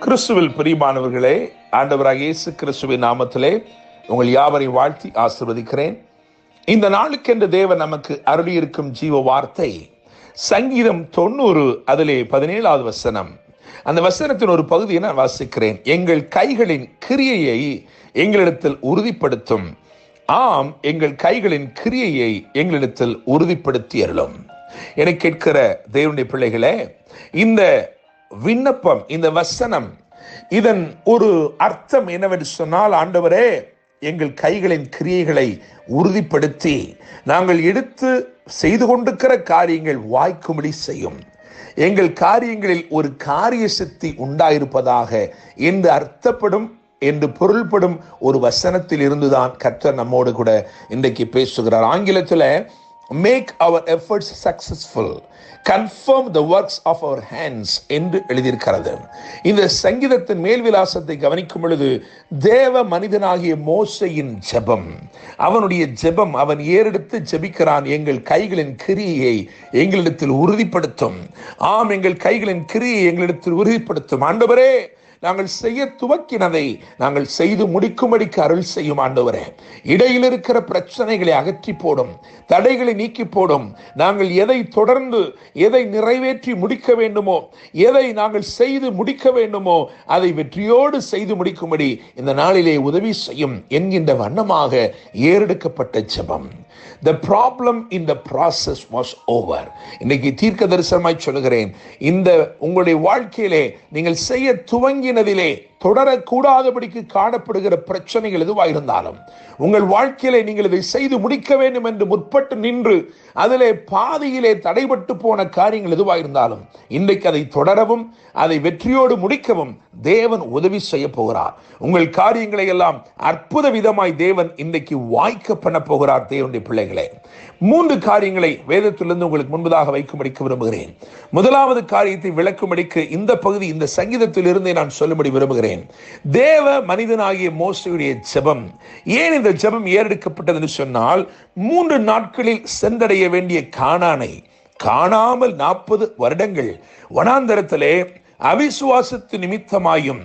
கிறிஸ்துவில் பிரியமானவர்களே, ஆண்டவராகிய இயேசு கிறிஸ்துவின் நாமத்திலே உங்கள் யாவரையும் வாழ்த்தி ஆசீர்வதிக்கிறேன். இந்த நாளுக்கென்று தேவன் நமக்கு அருளியிருக்கும் ஜீவ வார்த்தை சங்கீதம் 90 அதிலே 17வது வசனம். அந்த வசனத்தின் ஒரு பகுதியை நான் வாசிக்கிறேன். எங்கள் கைகளின் கிரியையை எங்களிடத்தில் உறுதிப்படுத்தும். ஆம், எங்கள் கைகளின் கிரியையை எங்களிடத்தில் உறுதிப்படுத்தி அருளும். என கேட்கிற தேவனுடைய பிள்ளைகளே, இந்த விண்ணப்பம், இந்த வசனம், இதன் ஒரு அர்த்தம் என்னவென்று சொன்னால், ஆண்டவரே எங்கள் கைகளின் கிரியைகளை உறுதிப்படுத்தி நாங்கள் எடுத்து செய்து கொண்டிருக்கிற காரியங்கள் வாய்க்கும்படி செய்யும். எங்கள் காரியங்களில் ஒரு காரிய சக்தி உண்டாயிருப்பதாக என்று அர்த்தப்படும், என்று பொருள்படும் ஒரு வசனத்தில் இருந்துதான் கர்த்தர் நம்மோடு கூட இன்றைக்கு பேசுகிறார். ஆங்கிலத்தில் make our efforts successful, confirm the works of our hands என்று எழுதியிருக்கிறது. இந்த சங்கீதத்தின் மேல்விலாசத்தை கவனிக்கும் பொழுது தேவ மனிதனாகிய மோசேயின் ஜெபம், அவனுடைய ஜெபம், அவன் ஏறெடுத்து ஜெபிக்கிறான். எங்கள் கைகளின் கிரியையை எங்களிடத்தில் உறுதிப்படுத்தும். ஆம், எங்கள் கைகளின் கிரியை எங்களிடத்தில் உறுதிப்படுத்தும். ஆண்டவரே, நாங்கள் செய்ய துவக்கினதை நாங்கள் செய்து முடிக்கும்படிக்கு அருள் செய்யும். ஆண்டவரே, இடையில் இருக்கிற பிரச்சனைகளை அகற்றி போடும், தடைகளை நீக்கி போடும். நாங்கள் எதை தொடர்ந்து, எதை நிறைவேற்றி முடிக்க வேண்டுமோ, எதை நாங்கள் செய்து முடிக்க வேண்டுமோ, அதை வெற்றியோடு செய்து முடிக்கும்படி இந்த நாளிலே உதவி செய்யும் என்கின்ற வண்ணமாக ஏறெடுக்கப்பட்ட ஜெபம். The problem in the process was over. இன்னைக்கு தீர்க்க தரிசனமாய் சொல்கிறேன், இந்த உங்களுடைய வாழ்க்கையிலே நீங்கள் செய்ய துவங்கினதிலே தொடரக்கூடாதபடிக்கு காணப்படுகிற பிரச்சனைகள் எதுவாயிருந்தாலும், உங்கள் வாழ்க்கையிலே நீங்கள் இதை செய்து முடிக்க வேண்டும் என்று முற்பட்டு நின்று அதிலே பாதியிலே தடைபட்டு போன காரியங்கள் எதுவாயிருந்தாலும், இன்றைக்கு அதை தொடரவும் அதை வெற்றியோடு முடிக்கவும் தேவன் உதவி செய்ய போகிறார். உங்கள் காரியங்களை எல்லாம் அற்புத விதமாய் தேவன் இன்றைக்கு வாய்க்க பண்ண போகிறார். தேவனுடைய பிள்ளைகளே, 3 காரியங்களை வேதத்திலிருந்து உங்களுக்கு முன்பதாக வைக்கும்படிக்கு விரும்புகிறேன். முதலாவது காரியத்தை விளக்கும்படிக்கு இந்த பகுதி, இந்த சங்கீதத்தில் இருந்தே நான் சொல்லும்படி விரும்புகிறேன். தேவ மனிதனாகிய மோசேயுடைய ஜெபம். ஏன் இந்த ஜெபம் ஏறெடுக்கப்பட்டது என்று சொன்னால், 3 நாட்களில் சென்றடைய வேண்டிய கானானை காணாமல் 40 வருடங்கள் வனாந்தரத்திலே அவிசுவாசத்து நிமித்தமாயும்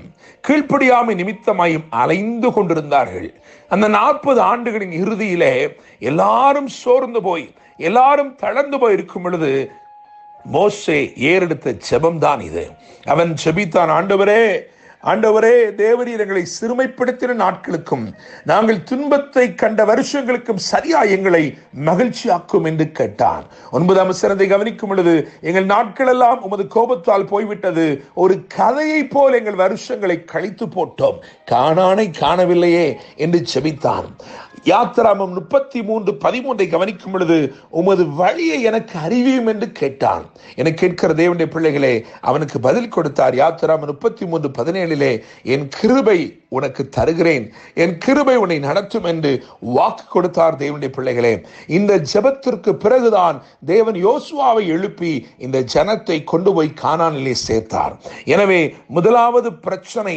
கீழ்ப்படியாமை நிமித்தமாயும் அலைந்து கொண்டிருந்தார்கள். அந்த 40 ஆண்டுகளின் இறுதியிலே எல்லாரும் சோர்ந்து போய், எல்லாரும் தளர்ந்து போய் இருக்கும் பொழுது மோசே ஏறெடுத்த ஜெபம் தான் இது. அவன் ஜெபித்தான், ஆண்டவரே, தேவரீர் எங்களை சிறுமைப்படுத்தின நாட்களுக்கும் நாங்கள் துன்பத்தை கண்ட வருஷங்களுக்கும் சரியா எங்களை மகிழ்ச்சியாக்கும் என்று கேட்டான். 9ஆம் வசனத்தை கவனிக்கும் பொழுது, எங்கள் நாட்கள் எல்லாம் உமது கோபத்தால் போய்விட்டது, ஒரு கதையை போல் எங்கள் வருஷங்களை கழித்து போட்டோம், கானானை காணவில்லையே என்று ஜெபித்தான். யாத்திராமம் 33:13 கவனிக்கும் பொழுது, உமது வழியை எனக்கு அறிவியும் என்று கேட்டான். என கேட்கிற தேவனுடைய பிள்ளைகளே, அவனுக்கு பதில் கொடுத்தார். யாத்திராமம் 33:17 என் கிருபை உனக்கு தருகிறேன், என் கிருபை உன்னை நடத்தும் என்று வாக்கு கொடுத்தார். தேவனுடைய பிள்ளைகளே, இந்த ஜெபத்திற்கு பிறகுதான் தேவன் யோசுவாவை எழுப்பி இந்த ஜனத்தை கொண்டு போய் கானானிலே சேர்த்தார். எனவே முதலாவது பிரச்சனை,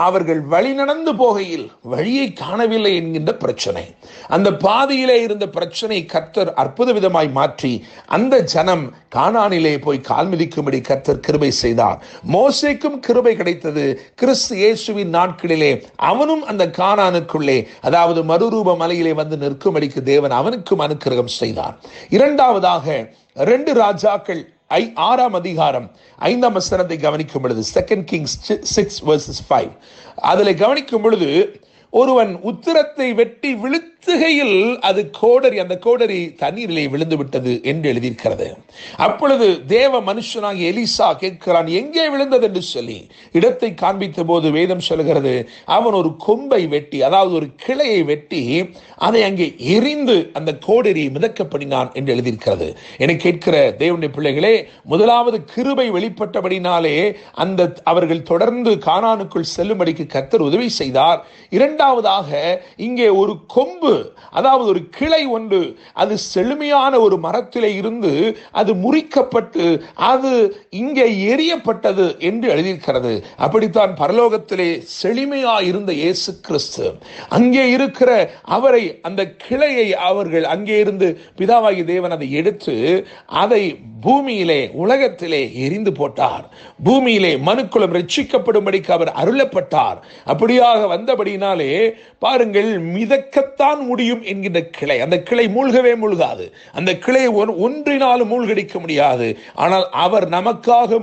அவர்கள் வழி நடந்து போகையில் வழியை காணவில்லை என்கின்ற பிரச்சனை. அந்த பாதையிலே இருந்த பிரச்சனை கர்த்தர் அற்புத விதமாய் மாற்றி அந்த ஜனம் கானானிலே போய் கால் மிதிக்கும்படி கர்த்தர் கிருபை செய்தார். மோசேக்கும் கிருபை கிடைத்தது. கிறிஸ்து இயேசுவின் நாட்களிலே அவனும் அந்த கானானுக்குள்ளே, அதாவது மறுரூப மலையிலே வந்து நிற்கும்படிக்கு தேவன் அவனுக்கும் அனுக்கிரகம் செய்தார். இரண்டாவதாக 2 ராஜாக்கள் 6ஆம் அதிகாரம் 5ஆம் வசனத்தை கவனிக்கும் பொழுது, 2 Kings 6:5 அதில் கவனிக்கும் பொழுது, ஒருவன் உத்திரத்தை வெட்டி விழுத்துகையில் அது கோடரி, அந்த கோடரி தண்ணீரிலே விழுந்து விட்டது என்று எழுதியிருக்கிறது. அப்பொழுது தேவ மனுஷனாகிய எலிசா கேட்கிறான், எங்கே விழுந்தது என்று சொல்லி இடத்தை காண்பித்த போது வேதம் சொல்கிறது, அவன் ஒரு கொம்பை வெட்டி, அதாவது ஒரு கிளையை வெட்டி அதை அங்கே எரிந்து அந்த கோடரியை மிதக்கப்படினான் என்று எழுதியிருக்கிறது. என கேட்கிற தேவனுடைய பிள்ளைகளே, முதலாவது கிருபை வெளிப்பட்டபடினாலே அந்த அவர்கள் தொடர்ந்து கானானுக்குள் செல்லும்படிக்கு கர்த்தர் உதவி செய்தார். இரண்டாவதாக இங்கே ஒரு கொம்பு அதாவது ஒரு கிளை ஒன்று அது செழுமையான ஒரு மரத்திலே இருந்து அது முறிக்கப்பட்டு அது இங்கே எரியப்பட்டது என்று எழுதியிருக்கிறது. அப்படித்தான் பரலோகத்திலே செழுமையா இருந்த இயேசு கிறிஸ்து அங்கே இருக்கிற அவரை, அந்த கிளையை அவர்கள் அங்கே இருந்து பிதாவாகிய தேவன் அதை எடுத்து அதை பூமியிலே, உலகத்திலே எரிந்து போட்டார். பூமியிலே மனுக்குலம் ரட்சிக்கப்படும்படிக்கு அவர் அருளப்பட்டார். அப்படியாக வந்தபடினாலே பாருங்கள், மிதக்கத்தான் முடியும் என்கின்ற கிளை, அந்த கிளை மூழ்கவே மூழ்காது, அந்த கிளை ஒன்றினாலும் மூழ்கடிக்க முடியாது. ஆனால் அவர் நமக்காக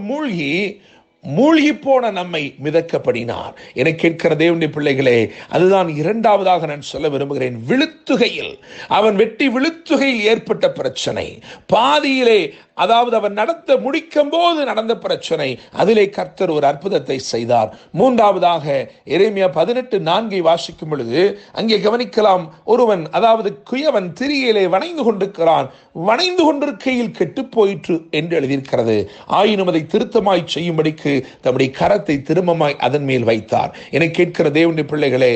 மூழ்கி போன நம்மை மிதக்கப்படினார். என கேட்கிற தேவனுடைய பிள்ளைகளே, அதுதான் இரண்டாவதாக நான் சொல்ல விரும்புகிறேன். விழுத்துகையில், அவன் வெட்டி விழுத்துகையில் ஏற்பட்ட பிரச்சனை, பாதியிலே, அதாவது அவன் நடத்த முடிக்கும் போது நடந்த பிரச்சனை, அதிலே கர்த்தர் ஒரு அற்புதத்தை செய்தார். மூன்றாவதாக எரேமியா 18:4 வாசிக்கும் பொழுது அங்கே கவனிக்கலாம். ஒருவன், அதாவது குயவன் திரியிலே வணைந்து கொண்டிருக்கிறான், வணைந்து கொண்டிருக்கையில் கெட்டு போயிற்று என்று எழுதியிருக்கிறது. ஆயினும் அதை திருத்தமாய் செய்யும்படிக்கு தம்முடைய கரத்தை திரும்பமாய் அதன் மேல் வைத்தார். என கேட்கிற தேவனுடைய பிள்ளைகளே,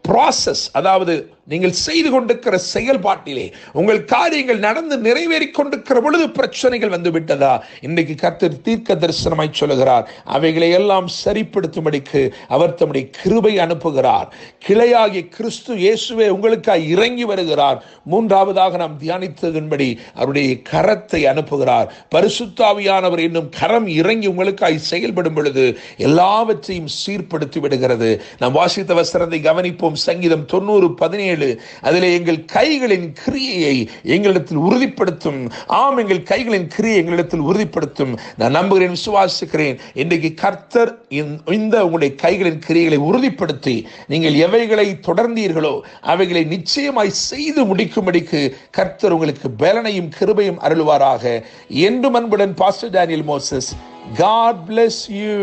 ப்ராசஸ், அதாவது நீங்கள் செய்து கொண்டிருக்கிற செயல்பாட்டிலே உங்கள் காரியங்கள் நடந்து நிறைவேறி கொண்டிருக்கிற பொழுது பிரச்சனைகள் வந்து விட்டதா? இன்றைக்கு கர்த்தர் தீர்க்க தரிசனமாய் சொல்லுகிறார், அவைகளை எல்லாம் சரிப்படுத்தும்படிக்கு அவர் தம்முடைய கிருபை அனுப்புகிறார். கிளையாகிய கிறிஸ்து இயேசுவே உங்களுக்காக இறங்கி வருகிறார். மூன்றாவதாக நாம் தியானித்ததன்படி அவருடைய கரத்தை அனுப்புகிறார். பரிசுத்த ஆவியானவர் என்னும் கரம் இறங்கி உங்களுக்காக செயல்படும் பொழுது எல்லாவற்றையும் சீர்படுத்தி விடுகிறது. நாம் வாசித்த வசனத்தை கவனிப்போம். சங்கீதம் 90:17, அதிலே எங்கள் கைகளின் கிரியையை எங்களிடத்தில் உறுதிப்படுத்தும். ஆம், எங்கள் கைகளின் கிரியை எங்களிடத்தில் உறுதிப்படுத்தும். நான் நம்புகிறேன், விசுவாசிக்கிறேன். இன்றைக்கு கர்த்தர் இந்த உங்களுடைய கைகளின் கிரியைகளை உறுதிப்படுத்தி நீங்கள் எவைகளை தொடர்ந்தீர்களோ அவைகளை நிச்சயமாய் செய்து முடிக்கும்படிக்கு கர்த்தர் உங்களுக்கு பலனையும் கிருபையும் அருள்வாராக. என்றும் அன்புடன் pastor Daniel Moses. God bless you.